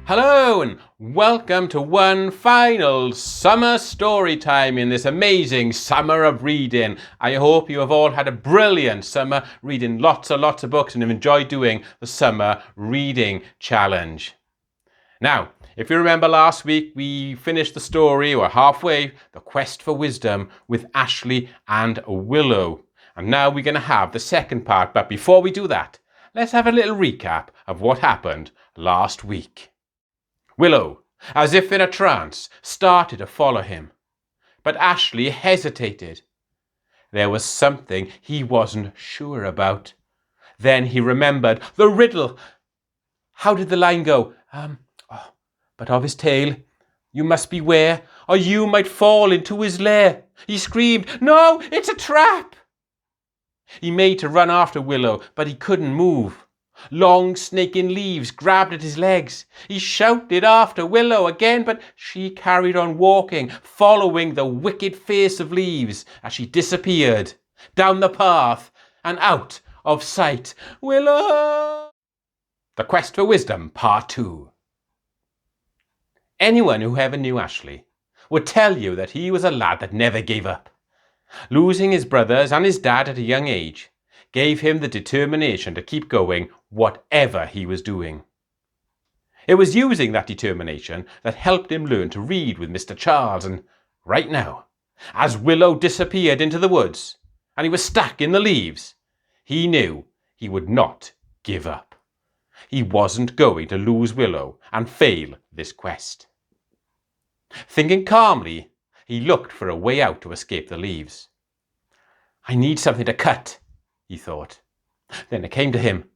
Hello and welcome to one final summer story time in this amazing summer of reading. I hope you have all had a brilliant summer reading lots of books and have enjoyed doing the summer reading challenge. Now, if you remember last week, we finished the story, or halfway, The Quest for Wisdom with Ashley and Willow. And now we're going to have the second part, but before we do that, let's have a little recap of what happened last week. Willow, as if in a trance, started to follow him. But Ashley hesitated. There was something he wasn't sure about. Then he remembered the riddle. How did the line go? But of his tail you must beware, or you might fall into his lair. He screamed, "No, it's a trap!" He made to run after Willow, but he couldn't move. Long snaking leaves grabbed at his legs. He shouted after Willow again, but she carried on walking, following the wicked face of leaves as she disappeared down the path and out of sight. Willow! The Quest for Wisdom, Part 2. Anyone who ever knew Ashley would tell you that he was a lad that never gave up. Losing his brothers and his dad at a young age gave him the determination to keep going whatever he was doing. It was using that determination that helped him learn to read with Mr. Charles, and right now, as Willow disappeared into the woods and he was stuck in the leaves, he knew he would not give up. He wasn't going to lose Willow and fail this quest. Thinking calmly, he looked for a way out to escape the leaves. I need something to cut, he thought. Then it came to him,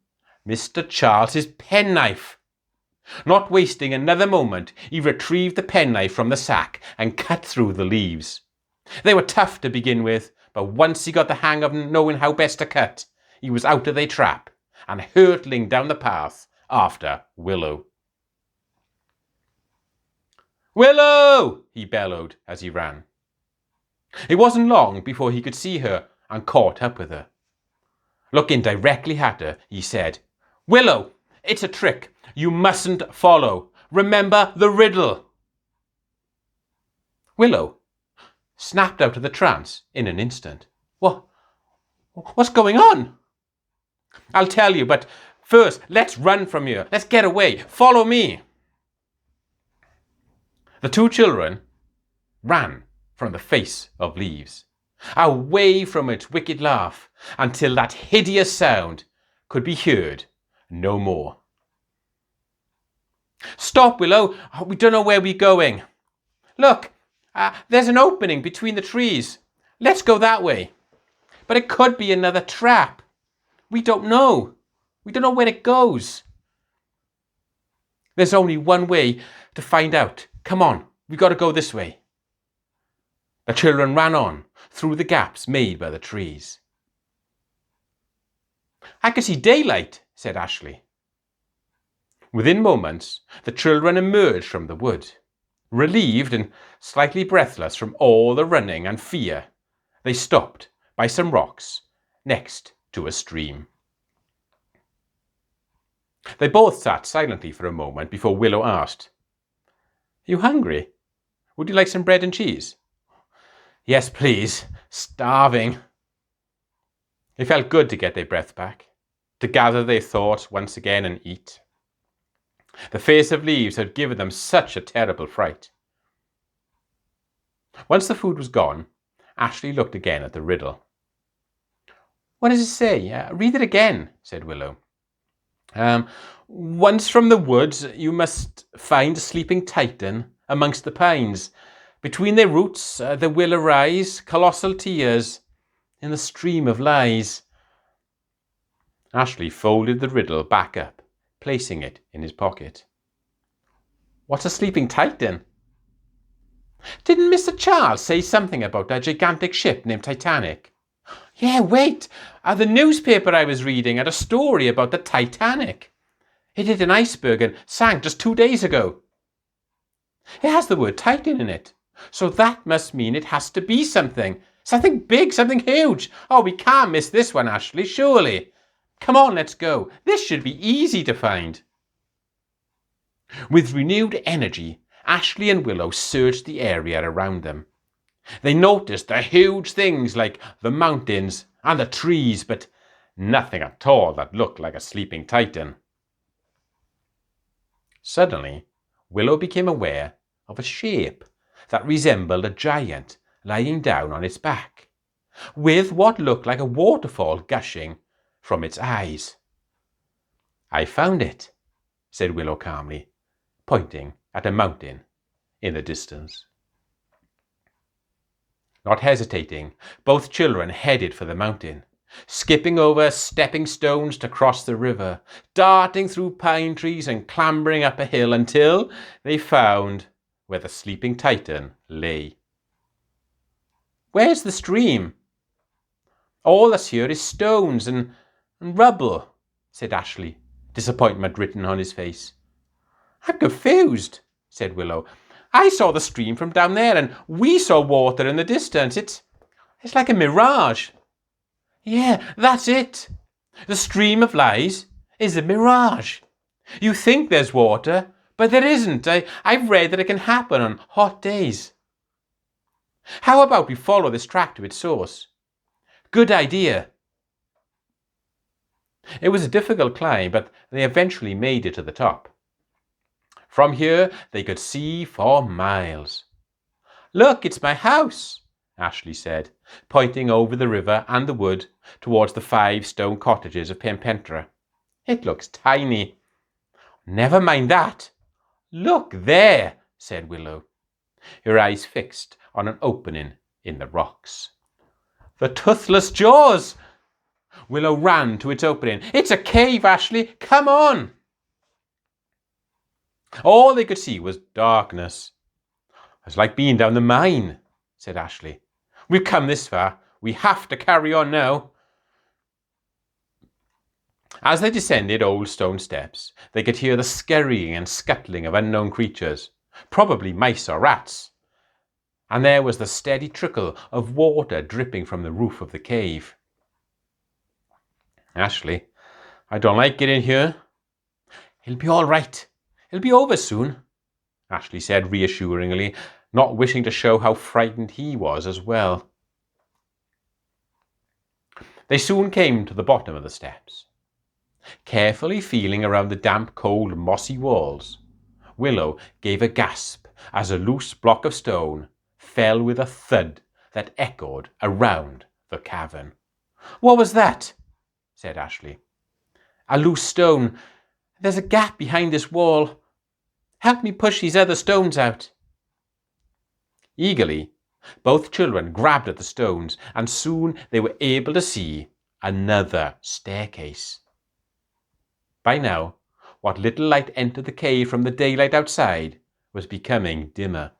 Mr. Charles's penknife. Not wasting another moment, he retrieved the penknife from the sack and cut through the leaves. They were tough to begin with, but once he got the hang of knowing how best to cut, he was out of their trap and hurtling down the path after Willow. "Willow!" he bellowed as he ran. It wasn't long before he could see her and caught up with her. Looking directly at her, he said, "Willow, it's a trick. You mustn't follow. Remember the riddle." Willow snapped out of the trance in an instant. What's going on? I'll tell you, but first, let's run from here. Let's get away. Follow me. The two children ran from the face of leaves, away from its wicked laugh, until that hideous sound could be heard no more. "Stop, Willow. We don't know where we're going. Look, there's an opening between the trees. Let's go that way. But it could be another trap. We don't know. We don't know where it goes." "There's only one way to find out. Come on, we got to go this way." The children ran on through the gaps made by the trees. "I can see daylight," said Ashley. Within moments, the children emerged from the wood. Relieved and slightly breathless from all the running and fear, they stopped by some rocks next to a stream. They both sat silently for a moment before Willow asked, "Are you hungry? Would you like some bread and cheese?" "Yes, please. Starving." It felt good to get their breath back, to gather their thoughts once again and eat. The face of leaves had given them such a terrible fright. Once the food was gone, Ashley looked again at the riddle. "What does it say? Read it again," said Willow. "Once from the woods you must find a sleeping titan amongst the pines. Between their roots there will arise colossal tears in the stream of lies." Ashley folded the riddle back up, placing it in his pocket. "What's a sleeping titan?" "Didn't Mr. Charles say something about a gigantic ship named Titanic?" "Yeah, wait. The newspaper I was reading had a story about the Titanic. It hit an iceberg and sank just 2 days ago. It has the word Titan in it, so that must mean it has to be something. Something big, something huge. Oh, we can't miss this one, Ashley, surely. Come on, let's go. This should be easy to find." With renewed energy, Ashley and Willow searched the area around them. They noticed the huge things like the mountains and the trees, but nothing at all that looked like a sleeping titan. Suddenly, Willow became aware of a shape that resembled a giant lying down on its back, with what looked like a waterfall gushing from its eyes. "I found it," said Willow calmly, pointing at a mountain in the distance. Not hesitating, both children headed for the mountain, skipping over stepping stones to cross the river, darting through pine trees and clambering up a hill until they found where the sleeping titan lay. "Where's the stream?" "All that's here is stones and rubble," said Ashley, disappointment written on his face. "I'm confused," said Willow. "I saw the stream from down there and we saw water in the distance. It's like a mirage." "Yeah, that's it. The stream of lies is a mirage. You think there's water, but there isn't. I've read that it can happen on hot days. How about we follow this track to its source?" "Good idea." It was a difficult climb, but they eventually made it to the top. From here, they could see for miles. "Look, it's my house," Ashley said, pointing over the river and the wood towards the 5 stone cottages of Penpentra. "It looks tiny." "Never mind that. Look there," said Willow, her eyes fixed on an opening in the rocks. "The toothless jaws!" Willow ran to its opening. "It's a cave, Ashley. Come on." All they could see was darkness. "It's like being down the Mae'n," said Ashley. "We've come this far. We have to carry on now." As they descended old stone steps, they could hear the scurrying and scuttling of unknown creatures, probably mice or rats. And there was the steady trickle of water dripping from the roof of the cave. "Ashley, I don't like it in here." "It'll be all right. It'll be over soon," Ashley said reassuringly, not wishing to show how frightened he was as well. They soon came to the bottom of the steps. Carefully feeling around the damp, cold, mossy walls, Willow gave a gasp as a loose block of stone fell with a thud that echoed around the cavern. "What was that?" said Ashley. "A loose stone. There's a gap behind this wall. Help me push these other stones out." Eagerly, both children grabbed at the stones, and soon they were able to see another staircase. By now, what little light entered the cave from the daylight outside was becoming dimmer.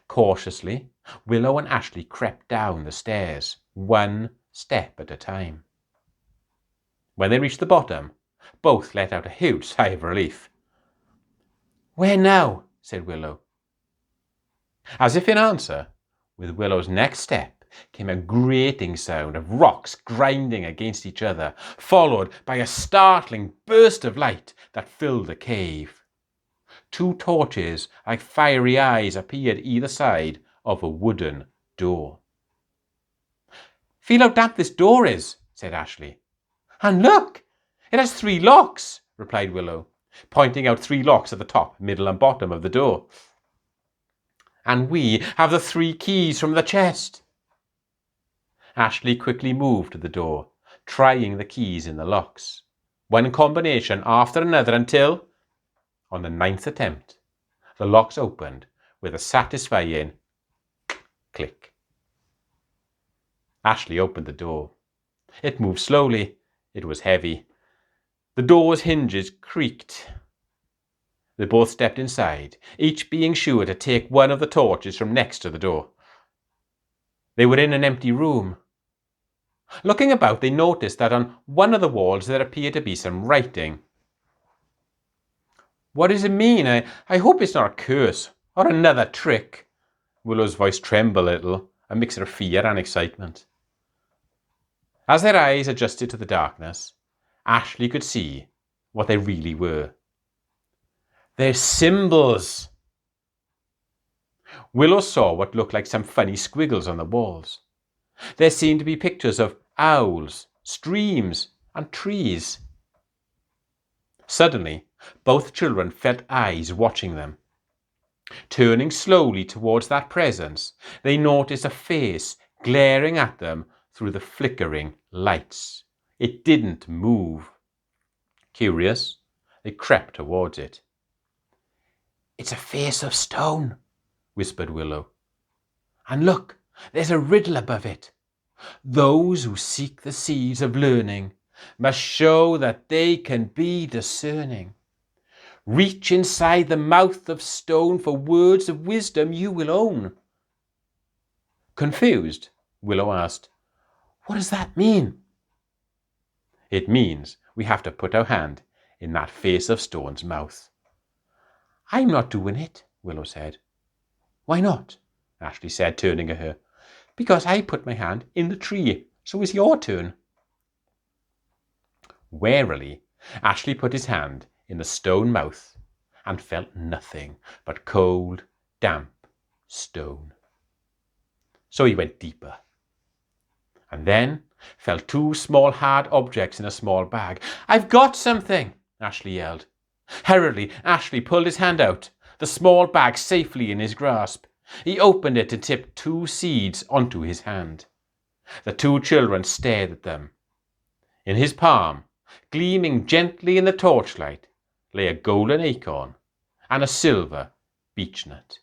Cautiously, Willow and Ashley crept down the stairs, one step at a time. When they reached the bottom, both let out a huge sigh of relief. "Where now?" said Willow. As if in answer, with Willow's next step came a grating sound of rocks grinding against each other, followed by a startling burst of light that filled the cave. 2 torches like fiery eyes appeared either side of a wooden door. "Feel how damp this door is," said Ashley. "And look, it has 3 locks," replied Willow, pointing out 3 locks at the top, middle and bottom of the door. "And we have the 3 keys from the chest." Ashley quickly moved to the door, trying the keys in the locks, one combination after another until, on the 9th attempt, the locks opened with a satisfying click. Ashley opened the door. It moved slowly. It was heavy. The door's hinges creaked. They both stepped inside, each being sure to take one of the torches from next to the door. They were in an empty room. Looking about, they noticed that on one of the walls there appeared to be some writing. "What does it mean? I hope it's not a curse or another trick." Willow's voice trembled a little, a mixture of fear and excitement. As their eyes adjusted to the darkness, Ashley could see what they really were. They're symbols. Willow saw what looked like some funny squiggles on the walls. There seemed to be pictures of owls, streams, and trees. Suddenly, both children felt eyes watching them. Turning slowly towards that presence, they noticed a face glaring at them through the flickering lights. It didn't move. Curious, they crept towards it. "It's a face of stone," whispered Willow. "And look, there's a riddle above it. Those who seek the seeds of learning must show that they can be discerning. Reach inside the mouth of stone for words of wisdom you will own." Confused, Willow asked, "What does that mean?" "It means we have to put our hand in that face of stone's mouth." "I'm not doing it," Willow said. "Why not?" Ashley said, turning at her. "Because I put my hand in the tree, so it's your turn." Warily, Ashley put his hand in the stone mouth and felt nothing but cold, damp stone. So he went deeper, and then felt two small hard objects in a small bag. "I've got something!" Ashley yelled. Hurriedly, Ashley pulled his hand out, the small bag safely in his grasp. He opened it and tipped 2 seeds onto his hand. The 2 children stared at them. In his palm, gleaming gently in the torchlight, lay a golden acorn and a silver beechnut.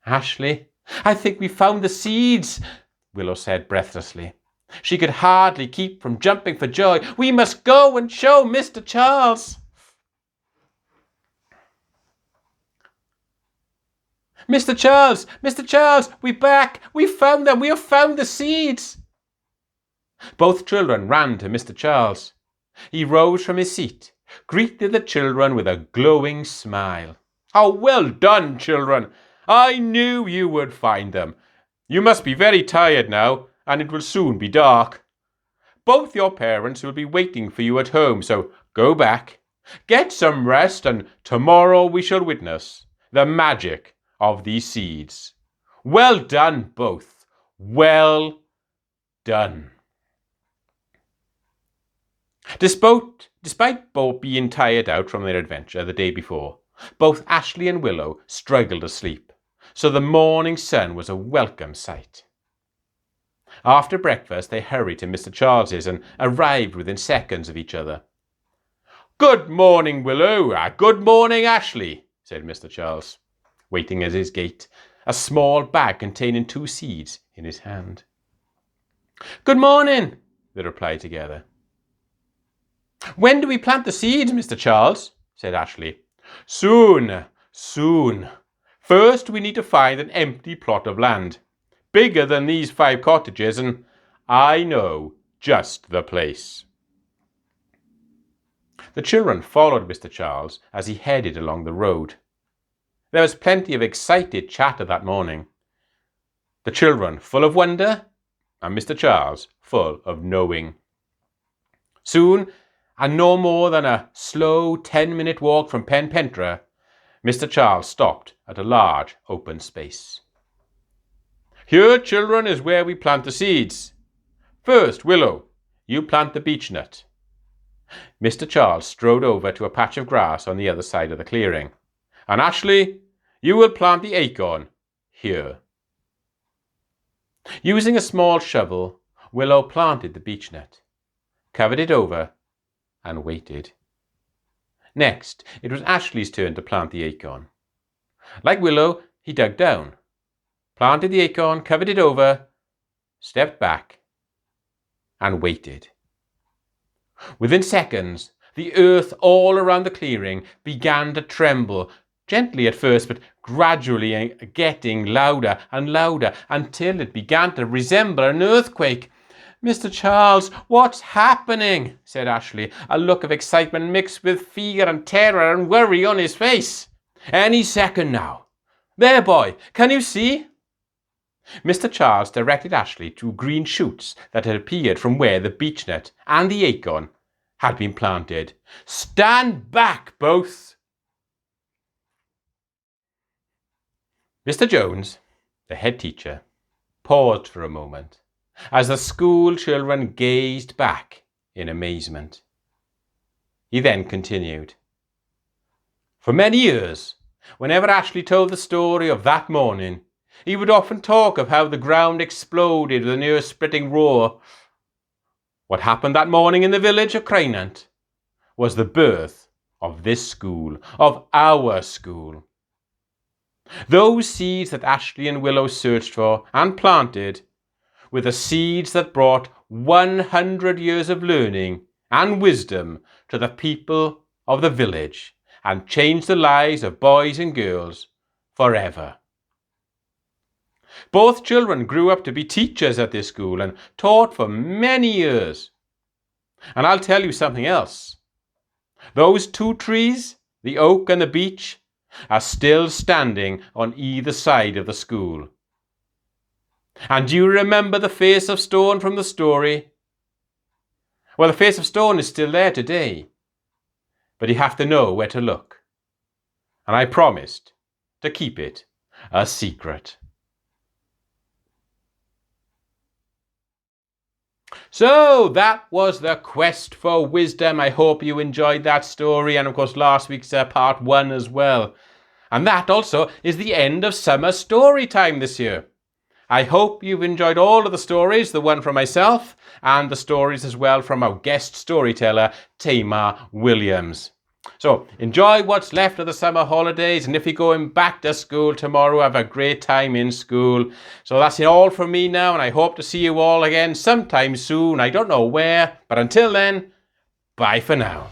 "Ashley, I think we found the seeds," Willow said breathlessly. She could hardly keep from jumping for joy. "We must go and show Mr. Charles." "Mr. Charles! Mr. Charles! We're back! We found them! We have found the seeds!" Both children ran to Mr. Charles. He rose from his seat, greeted the children with a glowing smile. "How well done, children! I knew you would find them. You must be very tired now, and it will soon be dark. Both your parents will be waiting for you at home, so go back, get some rest, and tomorrow we shall witness the magic of these seeds. Well done, both. Well done." Despite both being tired out from their adventure the day before, both Ashley and Willow struggled to sleep, so the morning sun was a welcome sight. After breakfast, they hurried to Mr. Charles's and arrived within seconds of each other. "Good morning, Willow. Good morning, Ashley," said Mr. Charles, waiting at his gate, a small bag containing 2 seeds in his hand. "Good morning," they replied together. "When do we plant the seeds, Mr. Charles?" said Ashley. Soon. First, we need to find an empty plot of land, bigger than these 5 cottages, and I know just the place." The children followed Mr. Charles as he headed along the road. There was plenty of excited chatter that morning. The children full of wonder, and Mr. Charles full of knowing. Soon, and no more than a slow 10-minute walk from Penpentra, Mr. Charles stopped at a large open space. "Here, children, is where we plant the seeds. First, Willow, you plant the beechnut." Mr. Charles strode over to a patch of grass on the other side of the clearing. "And Ashley, you will plant the acorn here." Using a small shovel, Willow planted the beechnut, covered it over, and waited. Next, it was Ashley's turn to plant the acorn. Like Willow, he dug down, planted the acorn, covered it over, stepped back, and waited. Within seconds, the earth all around the clearing began to tremble, gently at first, but gradually getting louder and louder until it began to resemble an earthquake. "Mr. Charles, what's happening?" said Ashley, a look of excitement mixed with fear and terror and worry on his face. "Any second now. There, boy, can you see?" Mr. Charles directed Ashley to green shoots that had appeared from where the beechnut and the acorn had been planted. "Stand back, both!" Mr. Jones, the head teacher, paused for a moment as the school children gazed back in amazement. He then continued. For many years, whenever Ashley told the story of that morning, he would often talk of how the ground exploded with an ear-splitting roar. What happened that morning in the village of Creunant was the birth of this school, of our school. Those seeds that Ashley and Willow searched for and planted were the seeds that brought 100 years of learning and wisdom to the people of the village and changed the lives of boys and girls forever. Both children grew up to be teachers at this school and taught for many years. And I'll tell you something else. Those two trees, the oak and the beech, are still standing on either side of the school. And do you remember the face of stone from the story? Well, the face of stone is still there today, but you have to know where to look. And I promised to keep it a secret. So that was the quest for wisdom. I hope you enjoyed that story, and of course last week's part 1 as well. And that also is the end of Summer Storytime this year. I hope you've enjoyed all of the stories, the one from myself, and the stories as well from our guest storyteller, Tamar Williams. So enjoy what's left of the summer holidays, and if you're going back to school tomorrow, have a great time in school. So that's it all from me now, and I hope to see you all again sometime soon. I don't know where, but until then, bye for now.